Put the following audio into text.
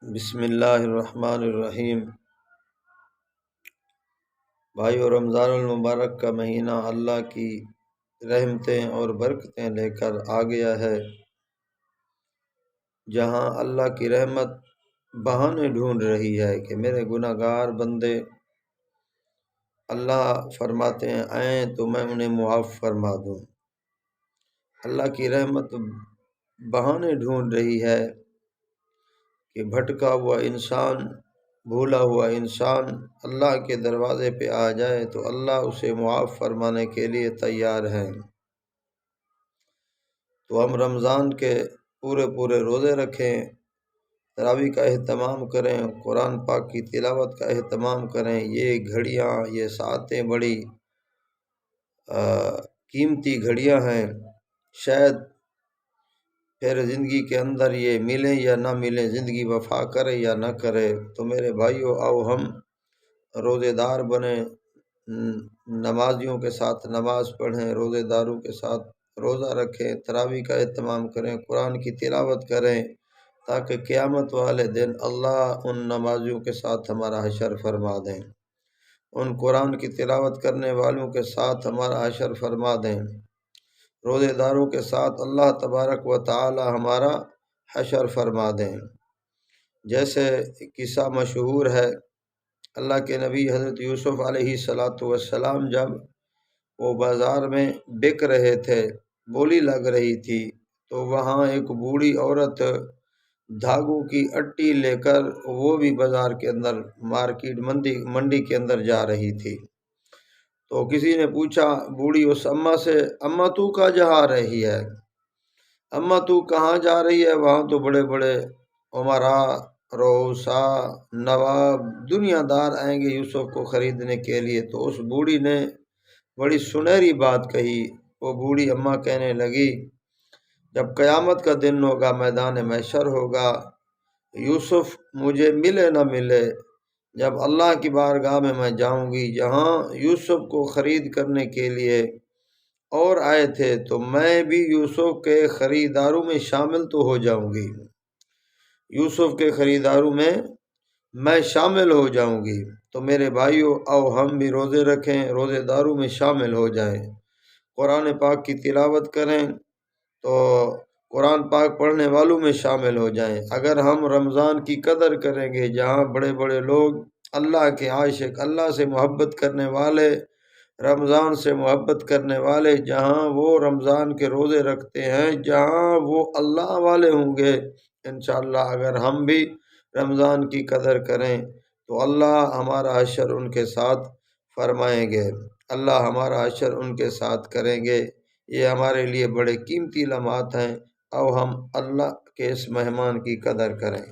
بسم اللہ الرحمن الرحیم۔ بھائیو، رمضان المبارک کا مہینہ اللہ کی رحمتیں اور برکتیں لے کر آ گیا ہے، جہاں اللہ کی رحمت بہانے ڈھونڈ رہی ہے کہ میرے گناہ گار بندے اللہ فرماتے ہیں آئیں تو میں انہیں معاف فرما دوں۔ اللہ کی رحمت بہانے ڈھونڈ رہی ہے کہ بھٹکا ہوا انسان، بھولا ہوا انسان اللہ کے دروازے پہ آ جائے تو اللہ اسے معاف فرمانے کے لیے تیار ہیں۔ تو ہم رمضان کے پورے روزے رکھیں، تراویح کا اہتمام کریں، قرآن پاک کی تلاوت کا اہتمام کریں۔ یہ گھڑیاں، یہ ساعتیں بڑی قیمتی گھڑیاں ہیں، شاید پھر زندگی کے اندر یہ ملیں یا نہ ملیں، زندگی وفا کرے یا نہ کرے۔ تو میرے بھائیو، آؤ ہم روزے دار بنیں، نمازیوں کے ساتھ نماز پڑھیں، روزے داروں کے ساتھ روزہ رکھیں، تراویح کا اہتمام کریں، قرآن کی تلاوت کریں، تاکہ قیامت والے دن اللہ ان نمازیوں کے ساتھ ہمارا حشر فرما دیں، ان قرآن کی تلاوت کرنے والوں کے ساتھ ہمارا حشر فرما دیں، روزے داروں کے ساتھ اللہ تبارک و تعالی ہمارا حشر فرما دیں۔ جیسے قصہ مشہور ہے، اللہ کے نبی حضرت یوسف علیہ السلام جب وہ بازار میں بک رہے تھے، بولی لگ رہی تھی، تو وہاں ایک بوڑھی عورت دھاگوں کی اٹی لے کر وہ بھی بازار کے اندر مارکیٹ منڈی کے اندر جا رہی تھی۔ تو کسی نے پوچھا بوڑھی اس اماں سے، اماں تو کہاں جا رہی ہے؟ اماں تو کہاں جا رہی ہے؟ وہاں تو بڑے بڑے امراء، رؤساء، نواب، دنیا دار آئیں گے یوسف کو خریدنے کے لیے۔ تو اس بوڑھی نے بڑی سنہری بات کہی۔ وہ بوڑھی اماں کہنے لگی، جب قیامت کا دن ہوگا، میدان محشر ہوگا، یوسف مجھے ملے نہ ملے، جب اللہ کی بارگاہ میں جاؤں گی، جہاں یوسف کو خرید کرنے کے لیے اور آئے تھے، تو میں بھی یوسف کے خریداروں میں شامل تو ہو جاؤں گی، یوسف کے خریداروں میں میں شامل ہو جاؤں گی۔ تو میرے بھائیو، آؤ ہم بھی روزے رکھیں، روزے داروں میں شامل ہو جائیں، قرآن پاک کی تلاوت کریں، تو قرآن پاک پڑھنے والوں میں شامل ہو جائیں۔ اگر ہم رمضان کی قدر کریں گے، جہاں بڑے بڑے لوگ اللہ کے عاشق، اللہ سے محبت کرنے والے، رمضان سے محبت کرنے والے، جہاں وہ رمضان کے روزے رکھتے ہیں، جہاں وہ اللہ والے ہوں گے، انشاءاللہ اگر ہم بھی رمضان کی قدر کریں تو اللہ ہمارا حشر ان کے ساتھ فرمائیں گے، اللہ ہمارا حشر ان کے ساتھ کریں گے۔ یہ ہمارے لیے بڑے قیمتی لمحات ہیں، آؤ ہم اللہ کے اس مہمان کی قدر کریں۔